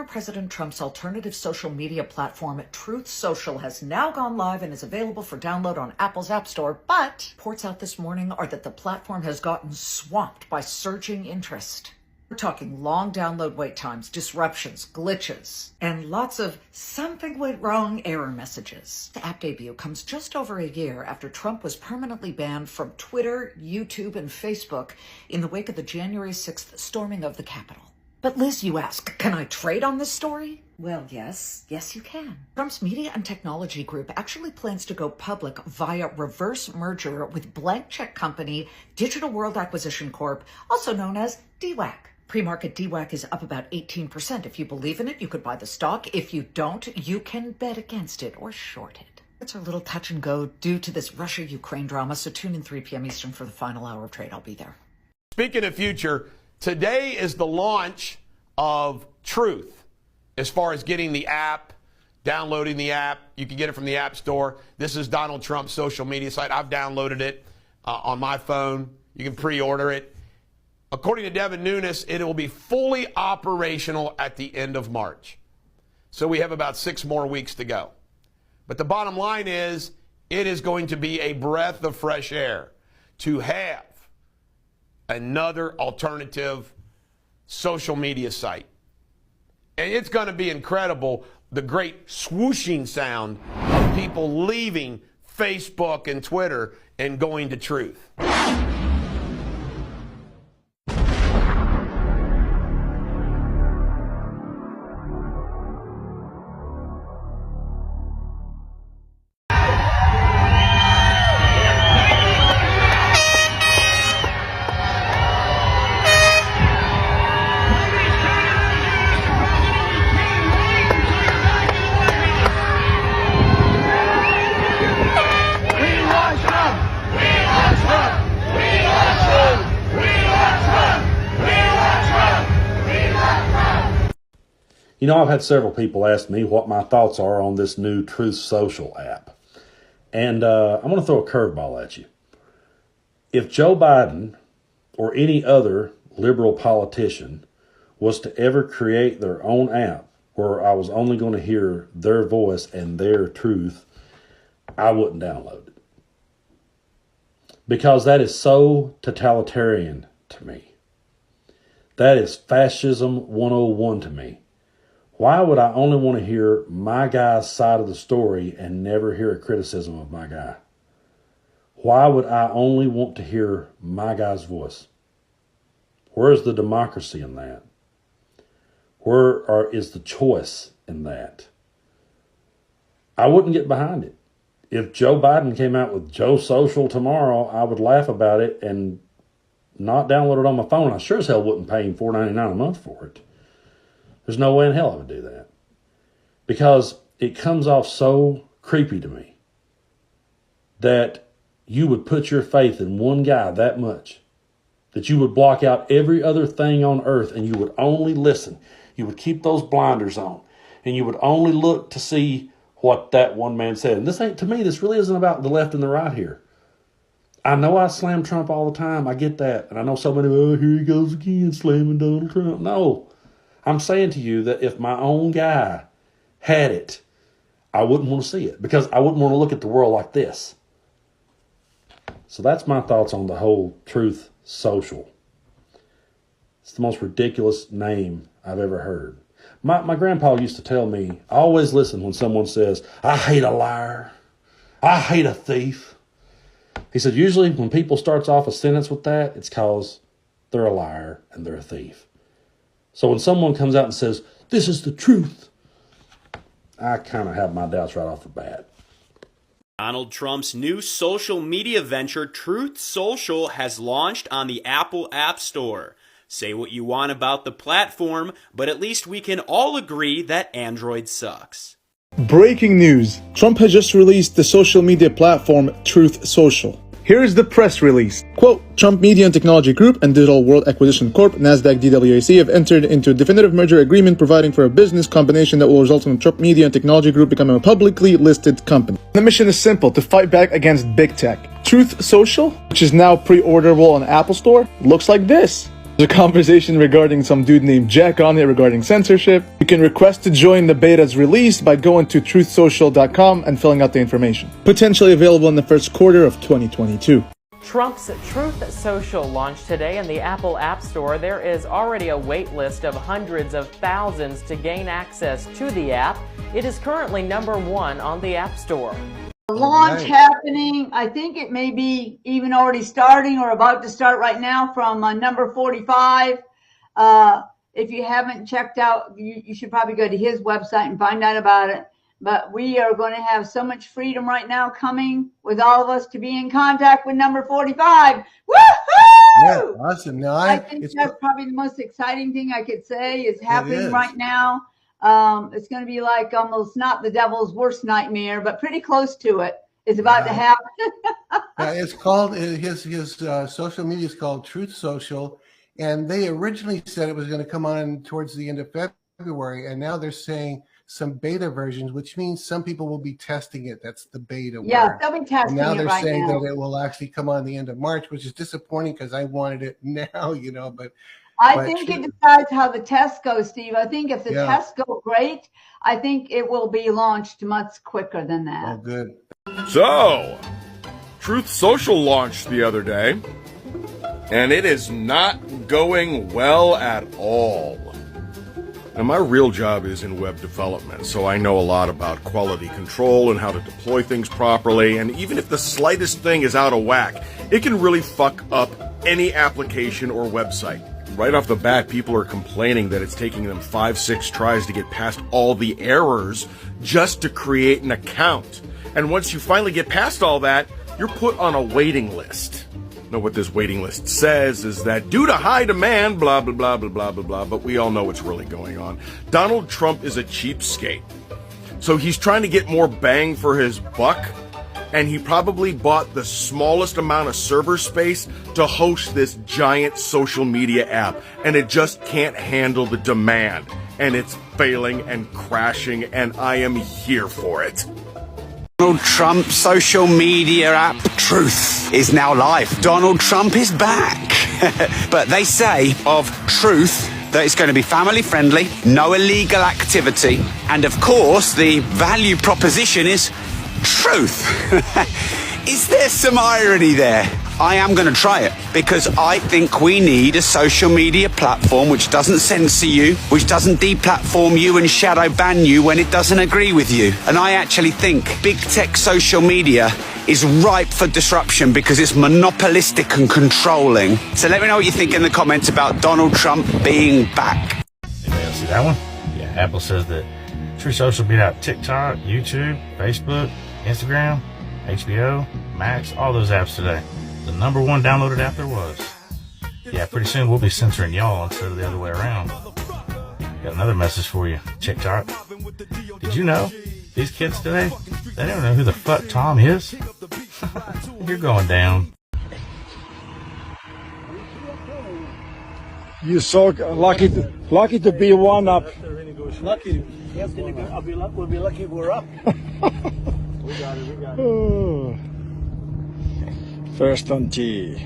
President Trump's alternative social media platform, Truth Social, has now gone live and is available for download on Apple's App Store. But reports out this morning are that the platform has gotten swamped by surging interest. We're talking long download wait times, disruptions, glitches, and lots of something went wrong error messages. The app debut comes just over a year after Trump was permanently banned from Twitter, YouTube, and Facebook in the wake of the January 6th storming of the Capitol. But Liz, you ask, can I trade on this story? Well, yes, you can. Trump's media and technology group actually plans to go public via reverse merger with blank check company Digital World Acquisition Corp., also known as DWAC. Pre-market DWAC is up about 18%. If you believe in it, you could buy the stock. If you don't, you can bet against it or short it. It's a little touch and go due to this Russia-Ukraine drama, so tune in 3 p.m. Eastern for the final hour of trade. I'll be there. Speaking of future, today is the launch of Truth as far as getting the app, downloading the app. You can get it from the App Store. This is Donald Trump's social media site. I've downloaded it on my phone. You can pre-order it. According to Devin Nunes, it will be fully operational at the end of March. So we have about 6 more weeks to go. But the bottom line is, it is going to be a breath of fresh air to have another alternative social media site. And it's going to be incredible, the great swooshing sound of people leaving Facebook and Twitter and going to Truth. You know, I've had several people ask me what my thoughts are on this new Truth Social app. And I'm going to throw a curveball at you. If Joe Biden or any other liberal politician was to ever create their own app where I was only going to hear their voice and their truth, I wouldn't download it. Because that is so totalitarian to me. That is fascism 101 to me. Why would I only want to hear my guy's side of the story and never hear a criticism of my guy? Why would I only want to hear my guy's voice? Where is the democracy in that? Where is the choice in that? I wouldn't get behind it. If Joe Biden came out with Joe Social tomorrow, I would laugh about it and not download it on my phone. I sure as hell wouldn't pay him $4.99 a month for it. There's no way in hell I would do that. Because it comes off so creepy to me that you would put your faith in one guy that much, that you would block out every other thing on earth and you would only listen. You would keep those blinders on and you would only look to see what that one man said. And this ain't, to me, this really isn't about the left and the right here. I know I slam Trump all the time. I get that. And I know so many, oh, here he goes again, slamming Donald Trump. No. I'm saying to you that if my own guy had it, I wouldn't want to see it because I wouldn't want to look at the world like this. So that's my thoughts on the whole Truth Social. It's the most ridiculous name I've ever heard. My grandpa used to tell me, I always listen when someone says, I hate a liar. I hate a thief. He said, usually when people starts off a sentence with that, it's because they're a liar and they're a thief. So when someone comes out and says, this is the truth, I kind of have my doubts right off the bat. Donald Trump's new social media venture, Truth Social, has launched on the Apple App Store. Say what you want about the platform, but at least we can all agree that Android sucks. Breaking news. Trump has just released the social media platform Truth Social. Here is the press release. Quote, Trump Media and Technology Group and Digital World Acquisition Corp., NASDAQ DWAC, have entered into a definitive merger agreement providing for a business combination that will result in Trump Media and Technology Group becoming a publicly listed company. The mission is simple, to fight back against big tech. Truth Social, which is now pre-orderable on Apple Store, looks like this. There's a conversation regarding some dude named Jack on it regarding censorship. You can request to join the beta's release by going to truthsocial.com and filling out the information. Potentially available in the first quarter of 2022. Trump's Truth Social launched today in the Apple App Store. There is already a wait list of hundreds of thousands to gain access to the app. It is currently #1 on the App Store. Launch happening. I think it may be even already starting or about to start right now from number 45. If you haven't checked out, you should probably go to his website and find out about it. But we are going to have so much freedom right now coming with all of us to be in contact with number 45. Woohoo! Yeah, awesome. No, I think that's probably the most exciting thing I could say is happening right now. It's going to be like almost not the devil's worst nightmare, but pretty close to it. It's about to happen. it's called his social media is called Truth Social, and they originally said it was going to come on towards the end of February, and now they're saying some beta versions, which means some people will be testing it. That's the beta Yeah, word. they'll be testing it right now. And now they're saying that it will actually come on the end of March, which is disappointing because I wanted it now, but I think it decides how the tests go, Steve. I think if the tests go great, I think it will be launched much quicker than that. Oh, good. So, Truth Social launched the other day, and it is not going well at all. Now, my real job is in web development, so I know a lot about quality control and how to deploy things properly, and even if the slightest thing is out of whack, it can really fuck up any application or website. Right off the bat, people are complaining that it's taking them 5-6 tries to get past all the errors just to create an account. And once you finally get past all that, you're put on a waiting list. Now, what this waiting list says is that due to high demand, blah, blah, blah, blah, blah, blah, blah, but we all know what's really going on. Donald Trump is a cheapskate. So he's trying to get more bang for his buck, and he probably bought the smallest amount of server space to host this giant social media app, and it just can't handle the demand. And it's failing and crashing, and I am here for it. Donald Trump's social media app, Truth, is now live. Donald Trump is back. But they say of Truth that it's going to be family friendly, no illegal activity, and of course the value proposition is truth. Is there some irony there? I am going to try it because I think we need a social media platform which doesn't censor you, which doesn't deplatform you and shadow ban you when it doesn't agree with you. And I actually think big tech social media is ripe for disruption because it's monopolistic and controlling. So let me know what you think in the comments about Donald Trump being back. Anybody see that one? Yeah, Apple says that True Social beat out TikTok, YouTube, Facebook, Instagram, HBO, Max, all those apps today. The #1 downloaded app there was. Yeah, pretty soon we'll be censoring y'all instead of the other way around. Got another message for you, TikTok. Did you know these kids today, they don't know who the fuck Tom is? You're going down. You're so lucky to be one up. Lucky. We'll be lucky if we're up. We got it. Oh. First on T,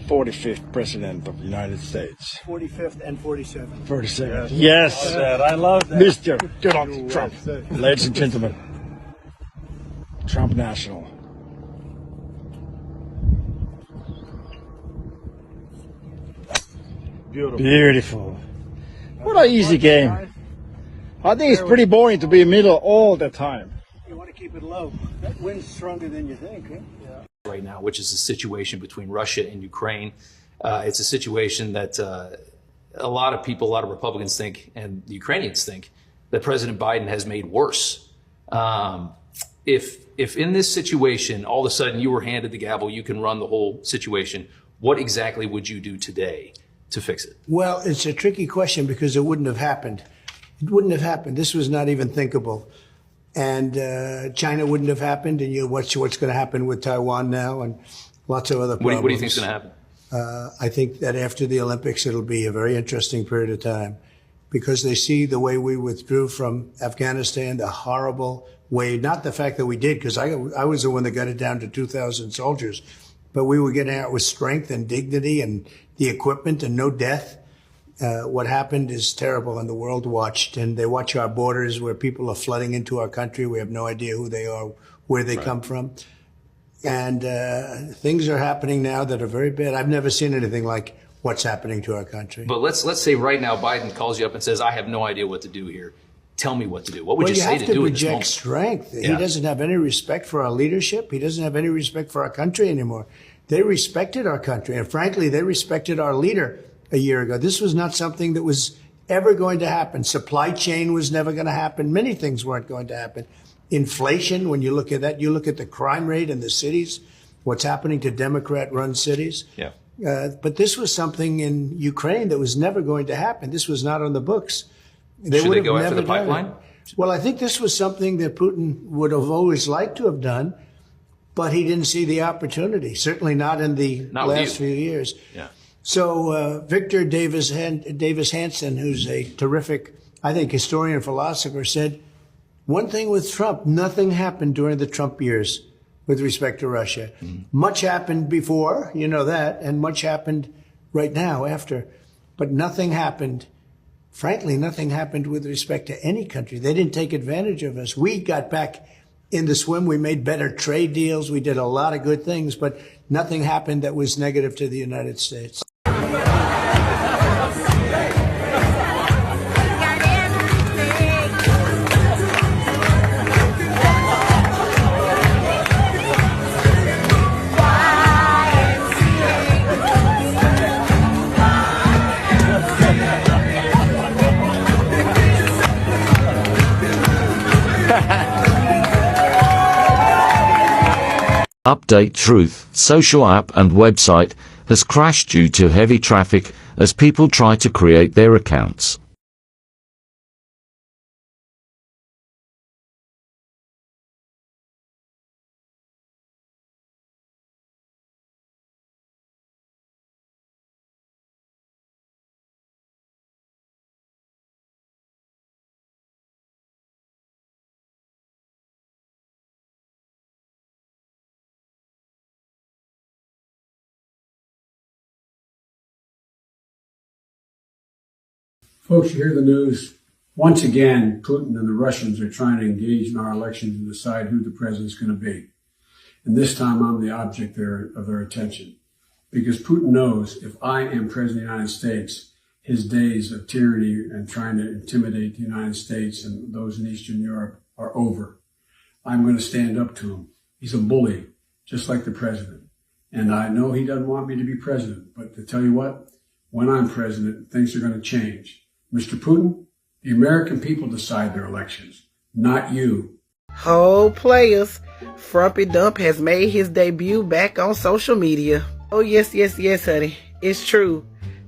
45th President of the United States. 45th and 47th. 47th. Yes. I love that. Mr. Donald Trump. Ladies and gentlemen, Trump National. Beautiful. What an easy game. I think it's pretty boring to be middle all the time. You want to keep it low. That wind's stronger than you think, huh? Right now, which is the situation between Russia and Ukraine. It's a situation that a lot of people, a lot of Republicans think, and the Ukrainians think, that President Biden has made worse. If in this situation, all of a sudden you were handed the gavel, you can run the whole situation, what exactly would you do today to fix it? Well, it's a tricky question because it wouldn't have happened. It wouldn't have happened. This was not even thinkable. And China wouldn't have happened. And what's going to happen with Taiwan now and lots of other problems. What do you think is going to happen? I think that after the Olympics, it'll be a very interesting period of time because they see the way we withdrew from Afghanistan, the horrible way, not the fact that we did, because I was the one that got it down to 2,000 soldiers. but we were getting out with strength and dignity and the equipment and no death. What happened is terrible, and the world watched, and they watch our borders where people are flooding into our country. We have no idea who they are, where they come from. And things are happening now that are very bad. I've never seen anything like what's happening to our country. But let's say right now Biden calls you up and says, I have no idea what to do here. Tell me what to do. What would you say to do you in this have to moment? reject strength. Yeah. He doesn't have any respect for our leadership. He doesn't have any respect for our country anymore. They respected our country, and frankly, they respected our leader a year ago. This was not something that was ever going to happen. Supply chain was never going to happen. Many things weren't going to happen. Inflation, when you look at that, you look at the crime rate in the cities, what's happening to Democrat-run cities. Yeah. But this was something in Ukraine that was never going to happen. This was not on the books. Should they would have go after never the done it. pipeline? Well, I think this was something that Putin would have always liked to have done, but he didn't see the opportunity, certainly not in the last few years. Yeah. So Victor Davis Hanson, who's a terrific, I think, historian and philosopher, said, one thing with Trump, nothing happened during the Trump years with respect to Russia. Much happened before, you know that, and much happened right now after, but nothing happened. Frankly, nothing happened with respect to any country. They didn't take advantage of us. We got back in the swim. We made better trade deals. We did a lot of good things, but nothing happened that was negative to the United States. Update: Truth Social app and website has crashed due to heavy traffic as people try to create their accounts. Folks, you hear the news. Once again, Putin and the Russians are trying to engage in our elections and decide who the president's going to be. And this time I'm the object of their attention. Because Putin knows if I am president of the United States, his days of tyranny and trying to intimidate the United States and those in Eastern Europe are over. I'm going to stand up to him. He's a bully, just like the president. And I know he doesn't want me to be president, but to tell you what, when I'm president, things are going to change. Mr. Putin, the American people decide their elections, not you. Ho players, Frumpy Dump has made his debut back on social media. Oh yes, honey, it's true.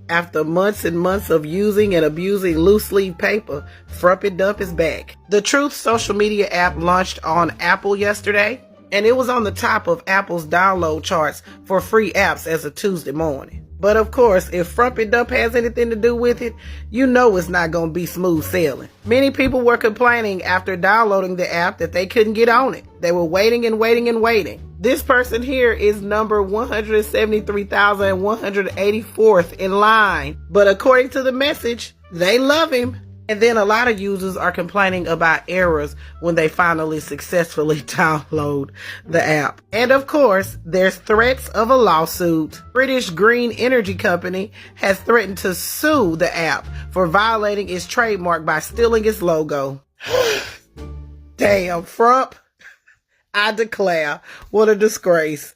After months and months of using and abusing loose leaf paper, Frumpy Dump is back. The Truth social media app launched on Apple yesterday, and it was on the top of Apple's download charts for free apps as of Tuesday morning. But of course, if Frumpy Dump has anything to do with it, you know it's not going to be smooth sailing. Many people were complaining after downloading the app that they couldn't get on it. They were waiting and waiting and waiting. This person here is number 173,184th in line. But according to the message, they love him. And then a lot of users are complaining about errors when they finally successfully download the app. And of course, there's threats of a lawsuit. British Green Energy Company has threatened to sue the app for violating its trademark by stealing its logo. Damn, Frump. I declare, what a disgrace.